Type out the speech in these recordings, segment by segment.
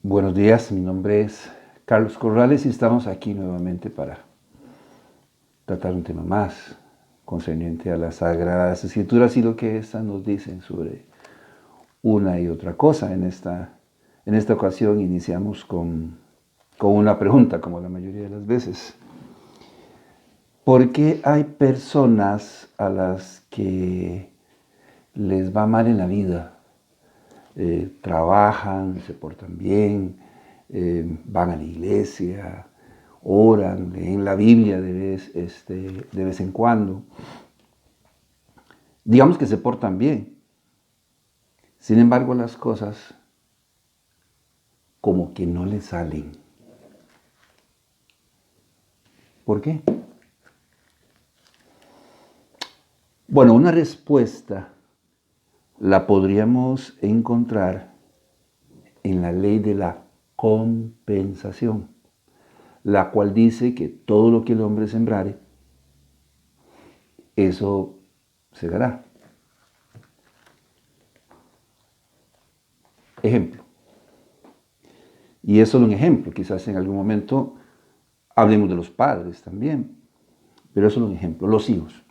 Buenos días, mi nombre es Carlos Corrales y estamos aquí nuevamente para tratar un tema más concerniente a las Sagradas Escrituras y lo que éstas nos dicen sobre una y otra cosa. En esta ocasión iniciamos con una pregunta, como la mayoría de las veces. ¿Por qué hay personas a las que les va mal en la vida? Trabajan, se portan bien, van a la iglesia, oran, leen la Biblia de vez en cuando. Digamos que se portan bien. Sin embargo, las cosas como que no les salen. ¿Por qué? Bueno, una respuesta la podríamos encontrar en la ley de la compensación, la cual dice que todo lo que el hombre sembrare, eso segará. Ejemplo. Y es solo un ejemplo, quizás en algún momento hablemos de los padres también, pero es solo un ejemplo. Los hijos.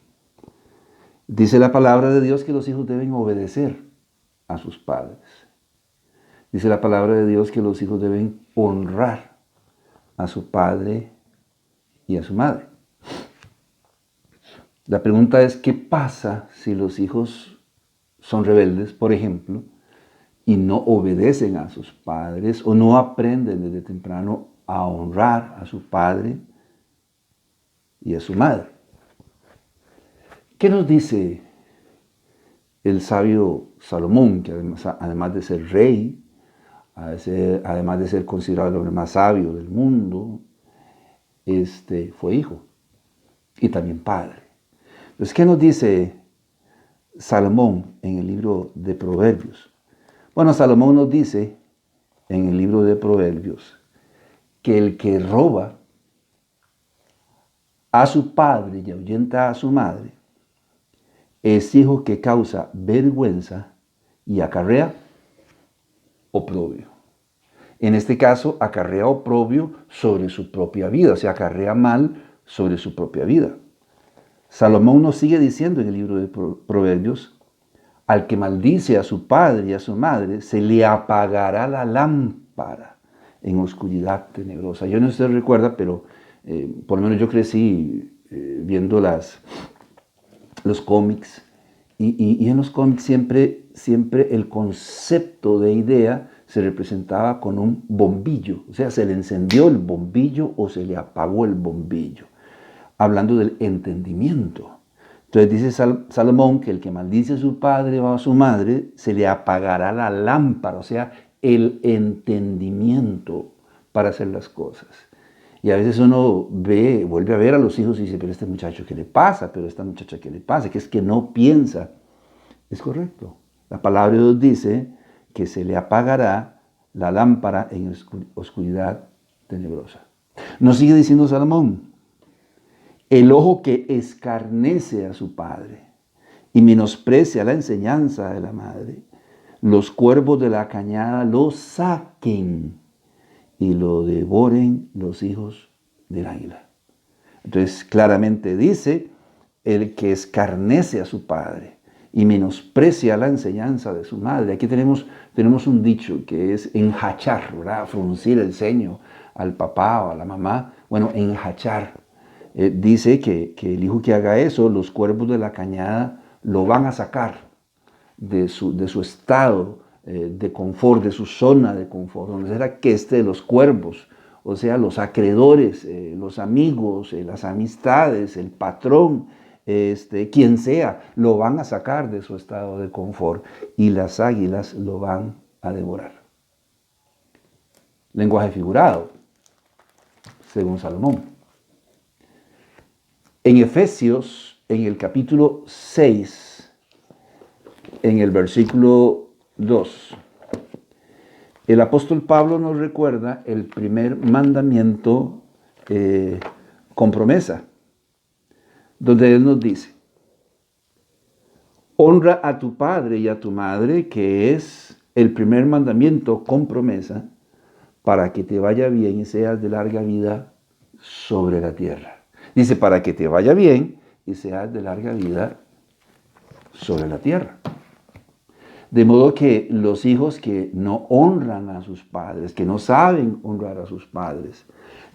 Dice la palabra de Dios que los hijos deben obedecer a sus padres. Dice la palabra de Dios que los hijos deben honrar a su padre y a su madre. La pregunta es, ¿qué pasa si los hijos son rebeldes, por ejemplo, y no obedecen a sus padres o no aprenden desde temprano a honrar a su padre y a su madre? ¿Qué nos dice el sabio Salomón, que además de ser rey, además de ser considerado el hombre más sabio del mundo, fue hijo y también padre? Entonces, ¿qué nos dice Salomón en el libro de Proverbios? Bueno, Salomón nos dice en el libro de Proverbios que el que roba a su padre y ahuyenta a su madre es hijo que causa vergüenza y acarrea oprobio. En este caso, acarrea oprobio sobre su propia vida, o sea, acarrea mal sobre su propia vida. Salomón nos sigue diciendo en el libro de Proverbios, al que maldice a su padre y a su madre, se le apagará la lámpara en oscuridad tenebrosa. Yo no sé si usted recuerda, pero por lo menos yo crecí viendo los cómics, y en los cómics siempre el concepto de idea se representaba con un bombillo, o sea, se le encendió el bombillo o se le apagó el bombillo, hablando del entendimiento. Entonces dice Salomón que el que maldice a su padre o a su madre, se le apagará la lámpara, o sea, el entendimiento para hacer las cosas. Y a veces uno vuelve a ver a los hijos y dice, pero este muchacho, ¿qué le pasa? Pero esta muchacha, ¿qué le pasa? Que es que no piensa. Es correcto. La palabra de Dios dice que se le apagará la lámpara en oscuridad tenebrosa. Nos sigue diciendo Salomón, el ojo que escarnece a su padre y menosprecia la enseñanza de la madre, los cuervos de la cañada lo saquen y lo devoren los hijos del águila. Entonces claramente dice, el que escarnece a su padre y menosprecia la enseñanza de su madre. Aquí tenemos un dicho que es enjachar, ¿verdad? Fruncir el ceño al papá o a la mamá. Bueno, enjachar. Dice que el hijo que haga eso, los cuervos de la cañada lo van a sacar de su estado de confort, de su zona de confort, donde será que esté los cuervos, o sea, los acreedores, los amigos, las amistades, el patrón, quien sea, lo van a sacar de su estado de confort y las águilas lo van a devorar. Lenguaje figurado, según Salomón. En Efesios, en el capítulo 6, en el versículo 2, el apóstol Pablo nos recuerda el primer mandamiento con promesa, donde él nos dice, honra a tu padre y a tu madre, que es el primer mandamiento con promesa, para que te vaya bien y seas de larga vida sobre la tierra. Dice, para que te vaya bien y seas de larga vida sobre la tierra. De modo que los hijos que no honran a sus padres, que no saben honrar a sus padres,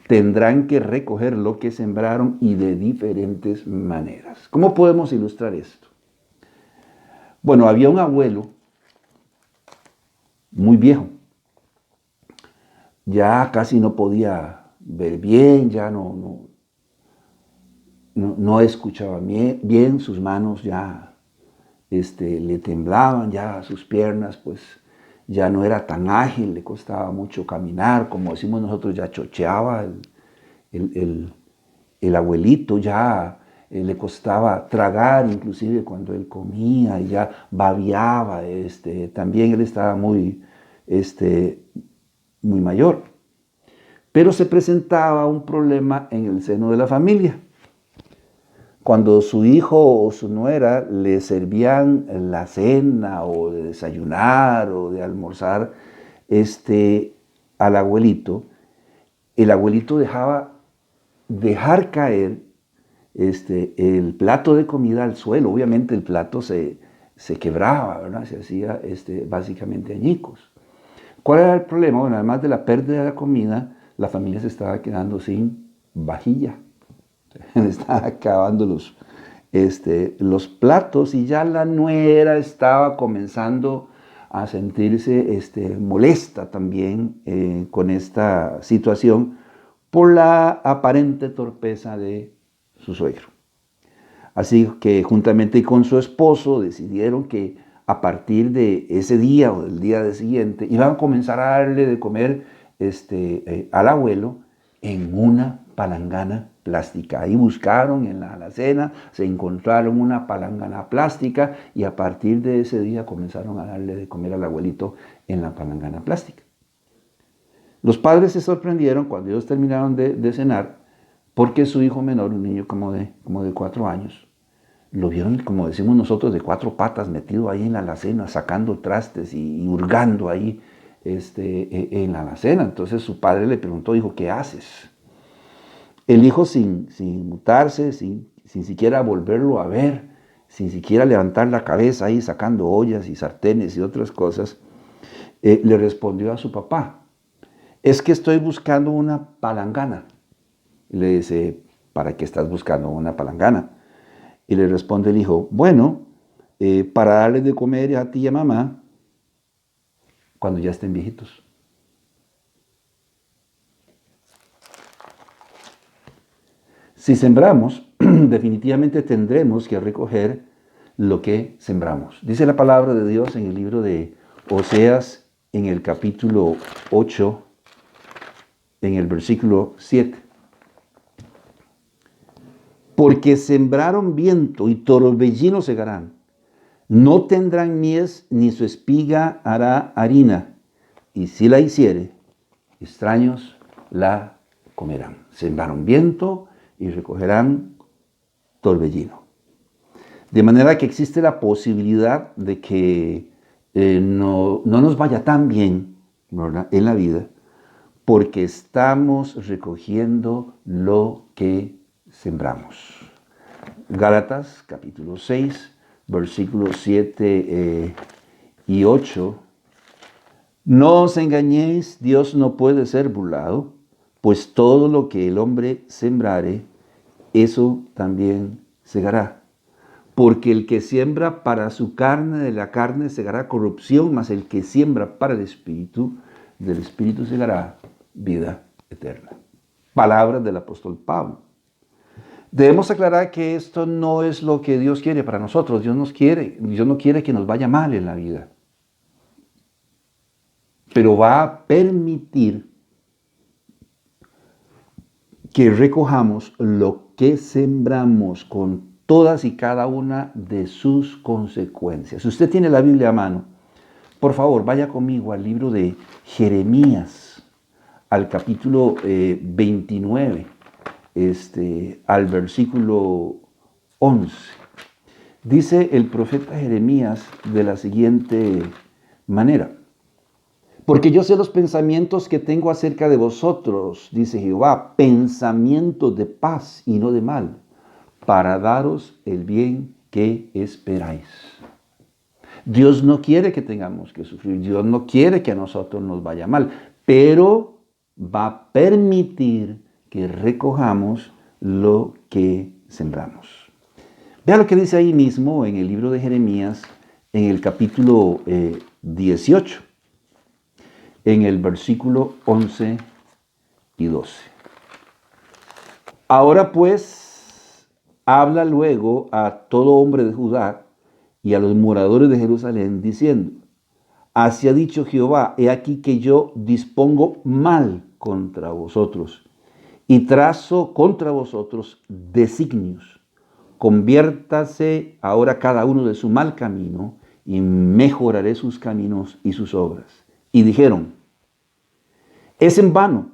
tendrán que recoger lo que sembraron y de diferentes maneras. ¿Cómo podemos ilustrar esto? Bueno, había un abuelo muy viejo. Ya casi no podía ver bien, ya no escuchaba bien, sus manos ya le temblaban, ya sus piernas pues ya no era tan ágil, le costaba mucho caminar, como decimos nosotros, ya chocheaba el abuelito, ya le costaba tragar, inclusive cuando él comía, y ya babeaba, también él estaba muy mayor. Pero se presentaba un problema en el seno de la familia. Cuando su hijo o su nuera le servían la cena o de desayunar o de almorzar al abuelito, el abuelito dejar caer el plato de comida al suelo. Obviamente el plato se quebraba, ¿verdad? Se hacía básicamente añicos. ¿Cuál era el problema? Bueno, además de la pérdida de la comida, la familia se estaba quedando sin vajilla. Estaba acabando los platos y ya la nuera estaba comenzando a sentirse molesta también con esta situación por la aparente torpeza de su suegro. Así que juntamente con su esposo decidieron que a partir de ese día o del día de siguiente iban a comenzar a darle de comer al abuelo en una palangana plástica. Ahí buscaron en la alacena, se encontraron una palangana plástica y a partir de ese día comenzaron a darle de comer al abuelito en la palangana plástica. Los padres se sorprendieron cuando ellos terminaron de cenar porque su hijo menor, un niño como de 4 años, lo vieron, como decimos nosotros, de 4 patas, metido ahí en la alacena, sacando trastes y hurgando ahí en la alacena. Entonces su padre le preguntó, hijo, ¿qué haces? El hijo sin mutarse, sin siquiera volverlo a ver, sin siquiera levantar la cabeza ahí sacando ollas y sartenes y otras cosas, le respondió a su papá, es que estoy buscando una palangana. Y le dice, ¿para qué estás buscando una palangana? Y le responde el hijo, bueno, para darles de comer a ti y a mamá cuando ya estén viejitos. Si sembramos, definitivamente tendremos que recoger lo que sembramos. Dice la palabra de Dios en el libro de Oseas, en el capítulo 8, en el versículo 7. Porque sembraron viento y torbellino segarán. No tendrán mies, ni su espiga hará harina. Y si la hiciere, extraños la comerán. Sembraron viento y recogerán torbellino. De manera que existe la posibilidad de que no nos vaya tan bien, ¿verdad?, en la vida, porque estamos recogiendo lo que sembramos. Gálatas capítulo 6, versículos 7 y 8. No os engañéis, Dios no puede ser burlado, pues todo lo que el hombre sembrare, eso también segará. Porque el que siembra para su carne, de la carne segará corrupción, mas el que siembra para el Espíritu, del Espíritu segará vida eterna. Palabras del apóstol Pablo. Debemos aclarar que esto no es lo que Dios quiere para nosotros. Dios no quiere que nos vaya mal en la vida. Pero va a permitir que recojamos lo que sembramos con todas y cada una de sus consecuencias. Si usted tiene la Biblia a mano, por favor, vaya conmigo al libro de Jeremías, al capítulo 29, al versículo 11. Dice el profeta Jeremías de la siguiente manera: Porque yo sé los pensamientos que tengo acerca de vosotros, dice Jehová, pensamientos de paz y no de mal, para daros el bien que esperáis. Dios no quiere que tengamos que sufrir, Dios no quiere que a nosotros nos vaya mal, pero va a permitir que recojamos lo que sembramos. Vea lo que dice ahí mismo en el libro de Jeremías, en el capítulo 18, en el versículo 11 y 12. Ahora pues, habla luego a todo hombre de Judá y a los moradores de Jerusalén, diciendo: así ha dicho Jehová, he aquí que yo dispongo mal contra vosotros y trazo contra vosotros designios. Conviértase ahora cada uno de su mal camino y mejoraré sus caminos y sus obras. Y dijeron: es en vano,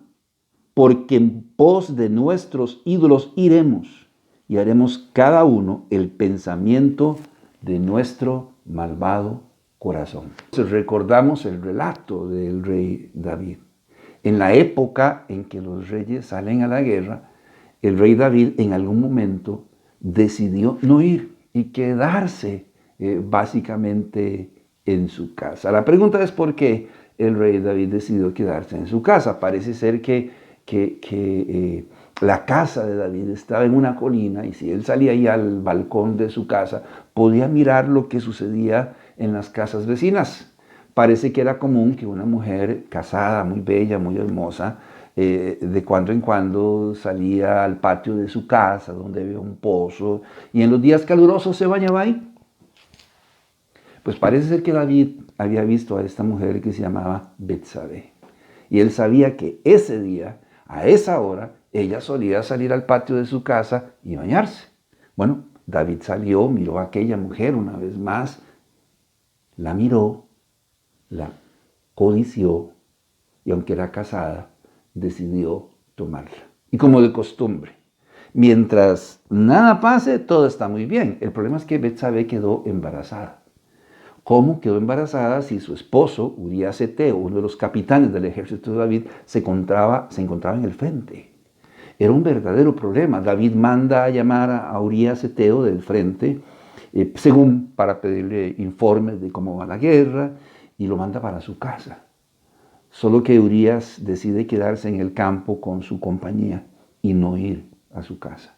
porque en pos de nuestros ídolos iremos y haremos cada uno el pensamiento de nuestro malvado corazón. Entonces recordamos el relato del rey David. En la época en que los reyes salen a la guerra, el rey David en algún momento decidió no ir y quedarse básicamente en su casa. La pregunta es por qué el rey David decidió quedarse en su casa. Parece ser que la casa de David estaba en una colina y si él salía ahí al balcón de su casa, podía mirar lo que sucedía en las casas vecinas. Parece que era común que una mujer casada, muy bella, muy hermosa, de cuando en cuando salía al patio de su casa, donde había un pozo, y en los días calurosos se bañaba ahí. Pues parece ser que David había visto a esta mujer que se llamaba Betsabé. Y él sabía que ese día, a esa hora, ella solía salir al patio de su casa y bañarse. Bueno, David salió, miró a aquella mujer una vez más, la miró, la codició y aunque era casada, decidió tomarla. Y como de costumbre, mientras nada pase, todo está muy bien. El problema es que Betsabé quedó embarazada. ¿Cómo quedó embarazada si su esposo, Urías Eteo, uno de los capitanes del ejército de David, se encontraba en el frente? Era un verdadero problema. David manda a llamar a Urías Eteo del frente, según para pedirle informes de cómo va la guerra, y lo manda para su casa. Solo que Urías decide quedarse en el campo con su compañía y no ir a su casa.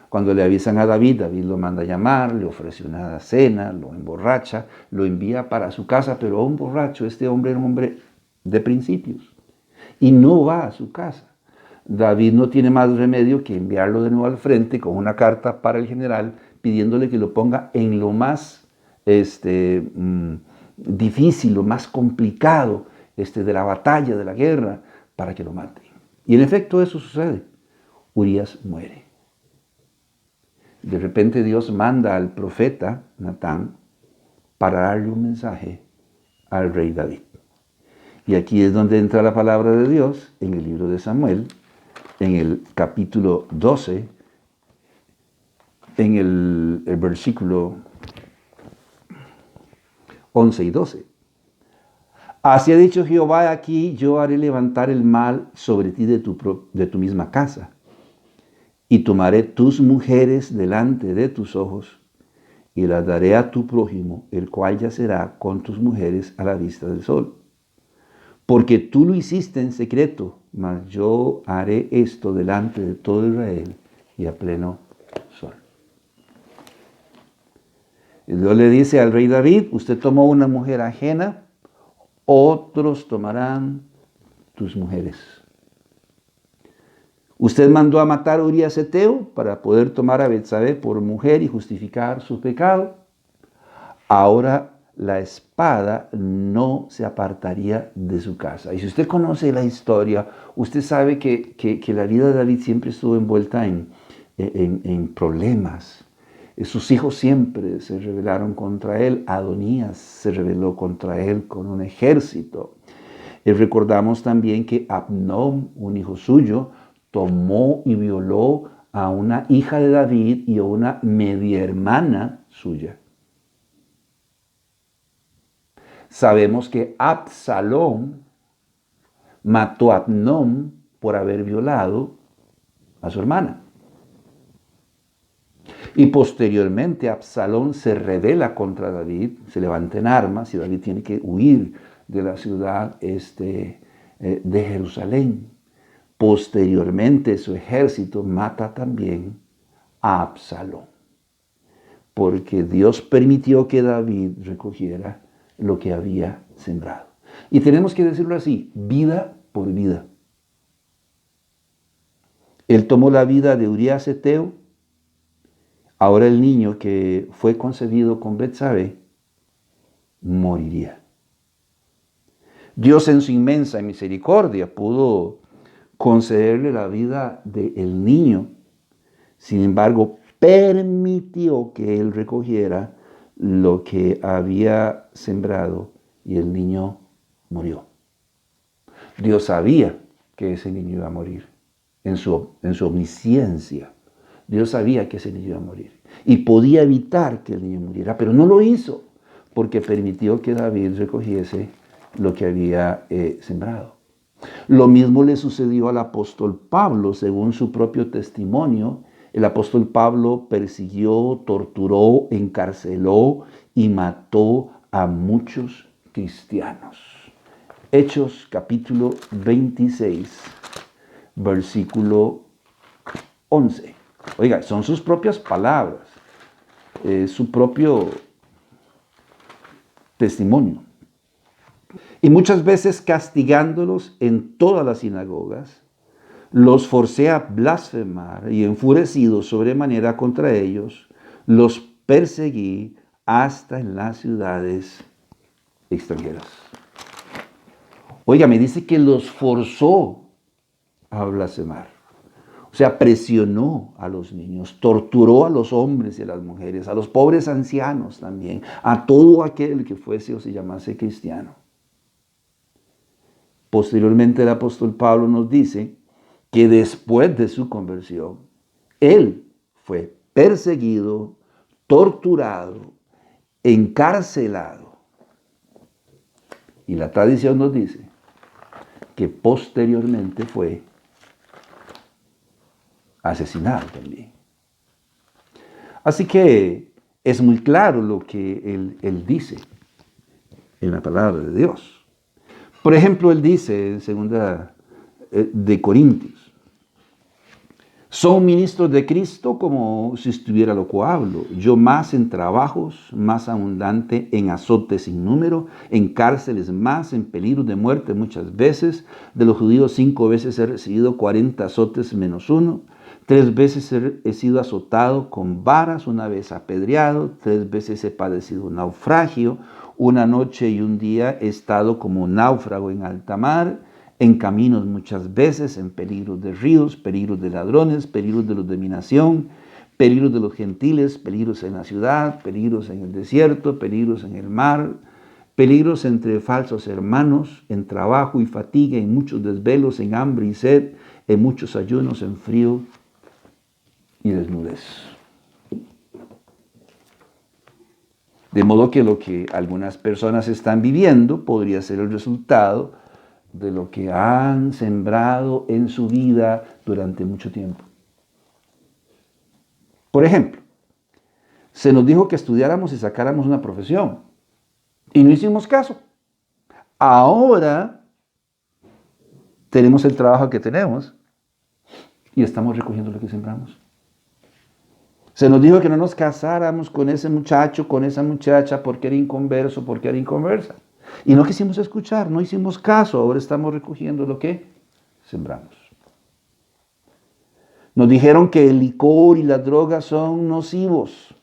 Cuando le avisan a David, David lo manda a llamar, le ofrece una cena, lo emborracha, lo envía para su casa, pero a un borracho, este hombre era un hombre de principios y no va a su casa. David no tiene más remedio que enviarlo de nuevo al frente con una carta para el general pidiéndole que lo ponga en lo más difícil, lo más complicado de la batalla, de la guerra, para que lo maten. Y en efecto eso sucede. Urías muere. De repente Dios manda al profeta Natán para darle un mensaje al rey David. Y aquí es donde entra la palabra de Dios en el libro de Samuel, en el capítulo 12, en el versículo 11 y 12. Así ha dicho Jehová: aquí yo haré levantar el mal sobre ti de tu misma casa, y tomaré tus mujeres delante de tus ojos, y las daré a tu prójimo, el cual yacerá con tus mujeres a la vista del sol. Porque tú lo hiciste en secreto, mas yo haré esto delante de todo Israel y a pleno sol. Y Dios le dice al rey David: usted tomó una mujer ajena, otros tomarán tus mujeres. Usted mandó a matar a Urías Eteo para poder tomar a Betsabé por mujer y justificar su pecado. Ahora la espada no se apartaría de su casa. Y si usted conoce la historia, usted sabe que la vida de David siempre estuvo envuelta en problemas. Sus hijos siempre se rebelaron contra él. Adonías se rebeló contra él con un ejército. Recordamos también que Abnón, un hijo suyo, tomó y violó a una hija de David y a una media hermana suya. Sabemos que Absalón mató a Amnón por haber violado a su hermana. Y posteriormente Absalón se rebela contra David, se levanta en armas y David tiene que huir de la ciudad de Jerusalén. Posteriormente su ejército mata también a Absalón, porque Dios permitió que David recogiera lo que había sembrado. Y tenemos que decirlo así, vida por vida. Él tomó la vida de Urías Eteo. Ahora el niño que fue concebido con Betsabé moriría. Dios en su inmensa misericordia pudo concederle la vida del niño. Sin embargo, permitió que él recogiera lo que había sembrado y el niño murió. Dios sabía que ese niño iba a morir en su omnisciencia. Dios sabía que ese niño iba a morir y podía evitar que el niño muriera, pero no lo hizo porque permitió que David recogiese lo que había sembrado. Lo mismo le sucedió al apóstol Pablo, según su propio testimonio. El apóstol Pablo persiguió, torturó, encarceló y mató a muchos cristianos. Hechos capítulo 26, versículo 11. Oiga, son sus propias palabras, su propio testimonio. Y muchas veces castigándolos en todas las sinagogas, los forcé a blasfemar y enfurecido sobremanera contra ellos, los perseguí hasta en las ciudades extranjeras. Oiga, me dice que los forzó a blasfemar. O sea, presionó a los niños, torturó a los hombres y a las mujeres, a los pobres ancianos también, a todo aquel que fuese o se llamase cristiano. Posteriormente el apóstol Pablo nos dice que después de su conversión, él fue perseguido, torturado, encarcelado. Y la tradición nos dice que posteriormente fue asesinado también. Así que es muy claro lo que él dice en la palabra de Dios. Por ejemplo, él dice en 2 de Corintios, son ministros de Cristo como si estuviera loco hablo. Yo más en trabajos, más abundante, en azotes sin número, en cárceles más, en peligro de muerte muchas veces. De los judíos 5 veces he recibido 40 azotes menos uno. 3 veces he sido azotado con varas, 1 vez apedreado, 3 veces he padecido un naufragio. 1 noche y 1 día he estado como náufrago en alta mar, en caminos muchas veces, en peligros de ríos, peligros de ladrones, peligros de los de mi nación, peligros de los gentiles, peligros en la ciudad, peligros en el desierto, peligros en el mar, peligros entre falsos hermanos, en trabajo y fatiga, en muchos desvelos, en hambre y sed, en muchos ayunos, en frío y desnudez. De modo que lo que algunas personas están viviendo podría ser el resultado de lo que han sembrado en su vida durante mucho tiempo. Por ejemplo, se nos dijo que estudiáramos y sacáramos una profesión y no hicimos caso. Ahora tenemos el trabajo que tenemos y estamos recogiendo lo que sembramos. Se nos dijo que no nos casáramos con ese muchacho, con esa muchacha, porque era inconverso, porque era inconversa. Y no quisimos escuchar, no hicimos caso, ahora estamos recogiendo lo que sembramos. Nos dijeron que el licor y las drogas son nocivos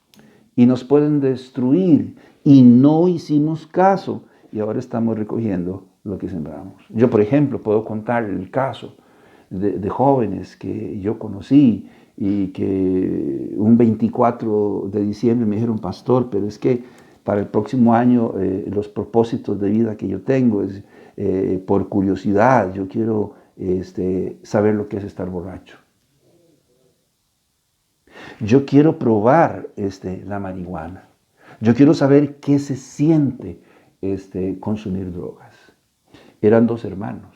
y nos pueden destruir y no hicimos caso y ahora estamos recogiendo lo que sembramos. Yo, por ejemplo, puedo contar el caso de jóvenes que yo conocí y que un 24 de diciembre me dijeron, pastor, pero es que para el próximo año los propósitos de vida que yo tengo es por curiosidad, yo quiero saber lo que es estar borracho. Yo quiero probar la marihuana. Yo quiero saber qué se siente consumir drogas. Eran 2 hermanos.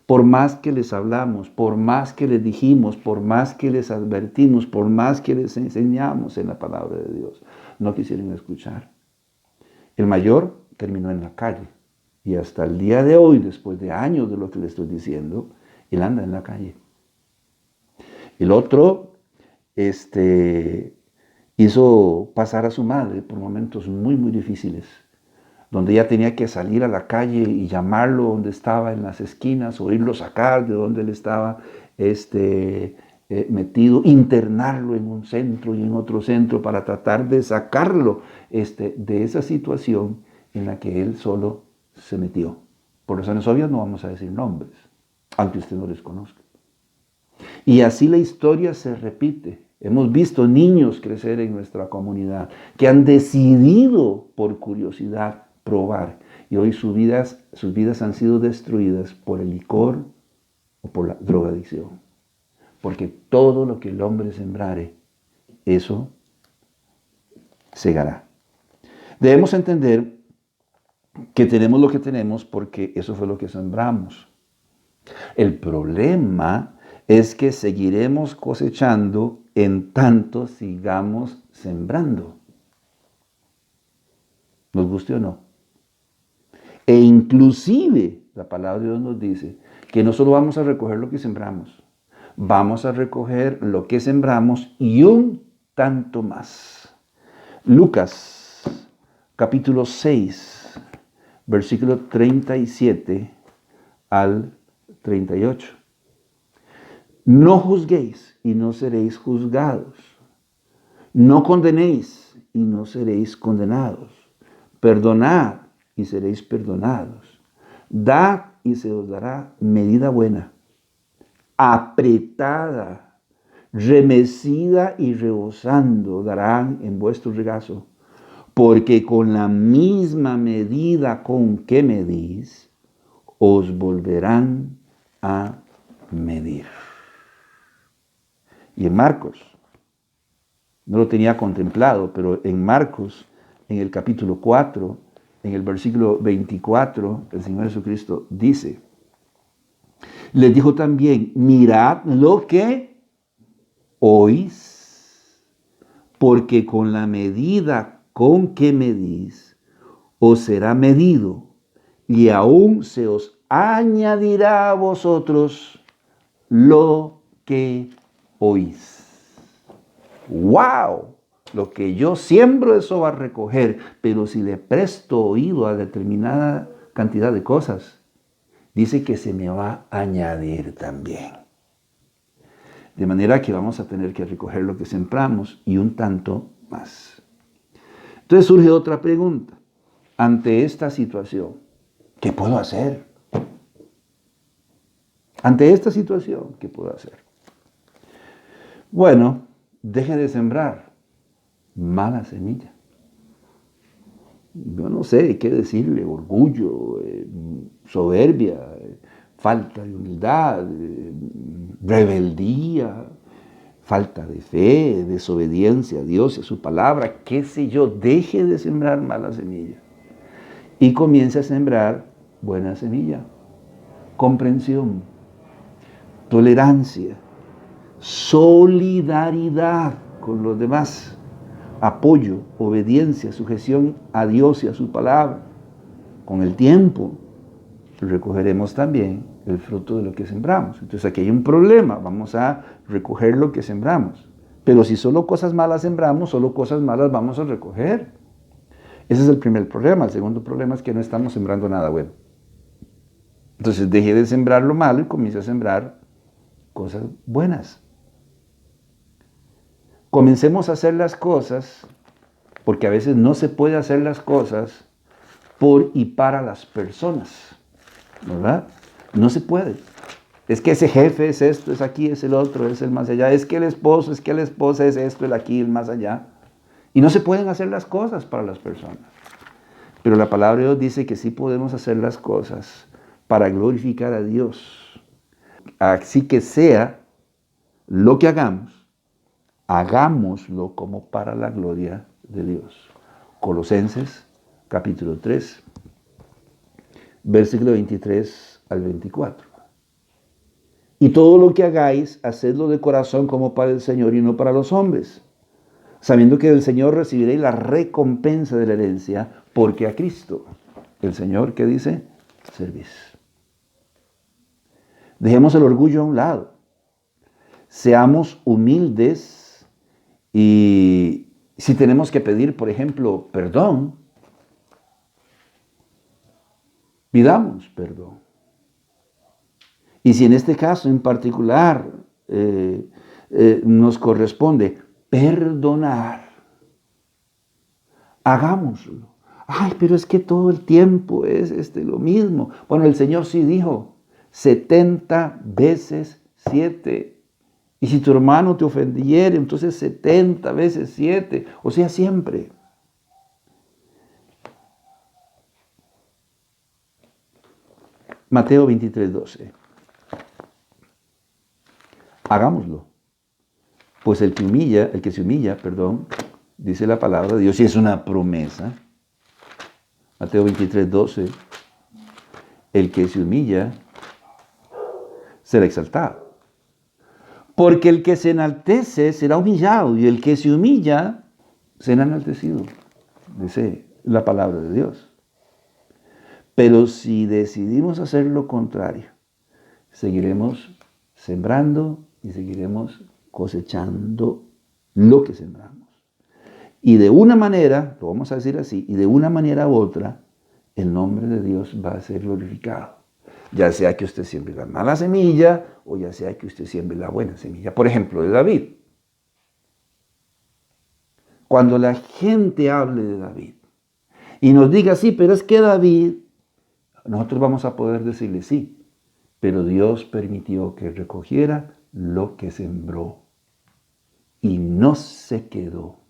Por más que les hablamos, por más que les dijimos, por más que les advertimos, por más que les enseñamos en la palabra de Dios, no quisieron escuchar. El mayor terminó en la calle. Y hasta el día de hoy, después de años de lo que le estoy diciendo, él anda en la calle. El otro, hizo pasar a su madre por momentos muy, muy difíciles, donde ella tenía que salir a la calle y llamarlo donde estaba en las esquinas, o irlo a sacar de donde él estaba metido, internarlo en un centro y en otro centro para tratar de sacarlo de esa situación en la que él solo se metió. Por razones obvias no vamos a decir nombres, aunque usted no les conozca. Y así la historia se repite. Hemos visto niños crecer en nuestra comunidad que han decidido por curiosidad probar, y hoy sus vidas han sido destruidas por el licor o por la drogadicción. Porque todo lo que el hombre sembrare, eso segará. Debemos entender que tenemos lo que tenemos porque eso fue lo que sembramos. El problema es que seguiremos cosechando en tanto sigamos sembrando. Nos guste o no. E inclusive la palabra de Dios nos dice que no solo vamos a recoger lo que sembramos, vamos a recoger lo que sembramos y un tanto más. Lucas capítulo 6, versículo 37 al 38. No juzguéis y no seréis juzgados. No condenéis y no seréis condenados. Perdonad y seréis perdonados. Dad y se os dará medida buena, apretada, remecida y rebosando darán en vuestro regazo. Porque con la misma medida con que medís, os volverán a medir. Y en Marcos, no lo tenía contemplado, pero en Marcos, en el capítulo 4, en el versículo 24, el Señor Jesucristo dice, les dijo también, mirad lo que oís, porque con la medida con que medís, os será medido, y aún se os añadirá a vosotros lo que oís. ¡Wow! Lo que yo siembro, eso va a recoger, pero si le presto oído a determinada cantidad de cosas, dice que se me va a añadir también. De manera que vamos a tener que recoger lo que sembramos y un tanto más. Entonces surge otra pregunta. Ante esta situación, ¿qué puedo hacer? Ante esta situación, ¿qué puedo hacer? Bueno, deje de sembrar mala semilla. Yo no sé qué decirle, orgullo, soberbia, falta de humildad, rebeldía, falta de fe, desobediencia a Dios y a su palabra, qué sé yo. Deje de sembrar mala semilla y comience a sembrar buena semilla. Comprensión, tolerancia, solidaridad con los demás, apoyo, obediencia, sujeción a Dios y a su palabra. Con el tiempo recogeremos también el fruto de lo que sembramos. Entonces aquí hay un problema, vamos a recoger lo que sembramos. Pero si solo cosas malas sembramos, solo cosas malas vamos a recoger. Ese es el primer problema. El segundo problema es que no estamos sembrando nada bueno. Entonces deje de sembrar lo malo y comience a sembrar cosas buenas. Comencemos a hacer las cosas, porque a veces no se puede hacer las cosas por y para las personas, ¿verdad? No se puede. Es que ese jefe es esto, es aquí, es el otro, es el más allá. Es que el esposo, es que la esposa es esto, el aquí, el más allá. Y no se pueden hacer las cosas para las personas. Pero la palabra de Dios dice que sí podemos hacer las cosas para glorificar a Dios. Así que sea lo que hagamos, hagámoslo como para la gloria de Dios. Colosenses capítulo 3, versículo 23 al 24. Y todo lo que hagáis, hacedlo de corazón como para el Señor y no para los hombres, sabiendo que del Señor recibiréis la recompensa de la herencia, porque a Cristo, el Señor, ¿qué dice? Servís. Dejemos el orgullo a un lado. Seamos humildes y si tenemos que pedir, por ejemplo, perdón, pidamos perdón. Y si en este caso en particular nos corresponde perdonar, hagámoslo. Ay, pero es que todo el tiempo es lo mismo. Bueno, el Señor sí dijo 70 veces 7. Y si tu hermano te ofendiere, entonces 70 veces 7. O sea, siempre. Mateo 23:12. Hagámoslo. Pues el que se humilla, dice la palabra de Dios, y es una promesa. Mateo 23:12. El que se humilla será exaltado. Porque el que se enaltece será humillado, y el que se humilla será enaltecido, dice la palabra de Dios. Pero si decidimos hacer lo contrario, seguiremos sembrando y seguiremos cosechando lo que sembramos. Y de una manera, lo vamos a decir así, y de una manera u otra, el nombre de Dios va a ser glorificado. Ya sea que usted siembre la mala semilla o ya sea que usted siembre la buena semilla. Por ejemplo, de David. Cuando la gente hable de David y nos diga, sí, pero es que David, nosotros vamos a poder decirle sí, pero Dios permitió que recogiera lo que sembró y no se quedó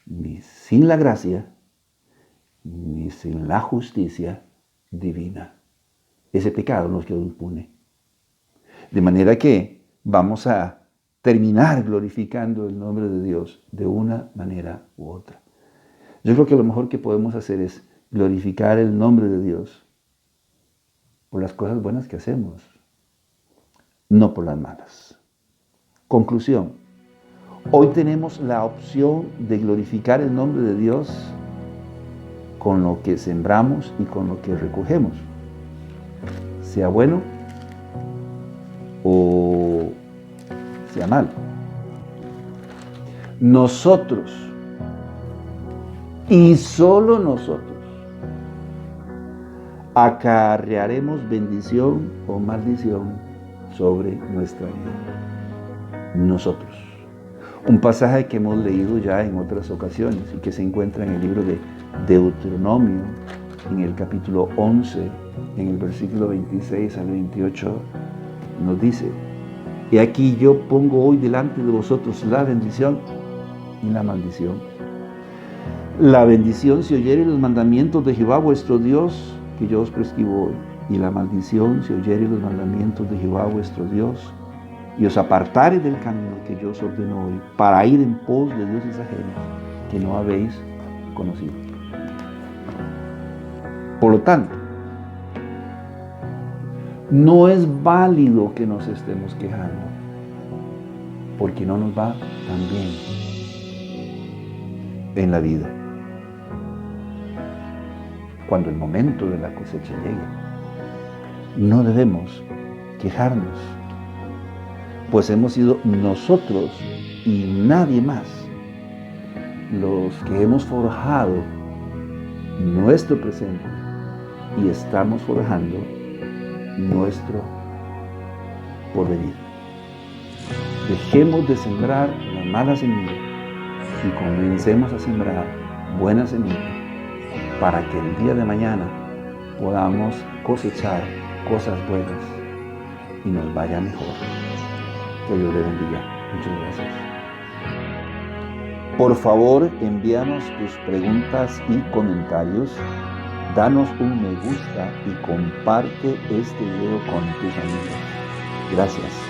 ni sin la gracia ni sin la justicia divina. Ese pecado nos quedó impune. De manera que vamos a terminar glorificando el nombre de Dios de una manera u otra. Yo creo que lo mejor que podemos hacer es glorificar el nombre de Dios por las cosas buenas que hacemos, no por las malas. Conclusión. Hoy tenemos la opción de glorificar el nombre de Dios con lo que sembramos y con lo que recogemos, sea bueno o sea malo. Nosotros, y solo nosotros, acarrearemos bendición o maldición sobre nuestra vida. Nosotros. Un pasaje que hemos leído ya en otras ocasiones y que se encuentra en el libro de Deuteronomio, en el capítulo 11, en el versículo 26 al 28, nos dice: y aquí yo pongo hoy delante de vosotros la bendición y la maldición. La bendición si oyereis los mandamientos de Jehová vuestro Dios, que yo os prescribo hoy, y la maldición si oyereis los mandamientos de Jehová vuestro Dios, y os apartareis del camino que yo os ordeno hoy, para ir en pos de dioses ajenos que no habéis conocido. Por lo tanto, no es válido que nos estemos quejando, porque no nos va tan bien en la vida. Cuando el momento de la cosecha llegue, no debemos quejarnos, pues hemos sido nosotros y nadie más los que hemos forjado nuestro presente y estamos forjando nuestro porvenir. Dejemos de sembrar la mala semilla y comencemos a sembrar buena semilla para que el día de mañana podamos cosechar cosas buenas y nos vaya mejor. Que Dios le bendiga. Muchas gracias. Por favor, envíanos tus preguntas y comentarios. Danos un me gusta y comparte este video con tus amigos. Gracias.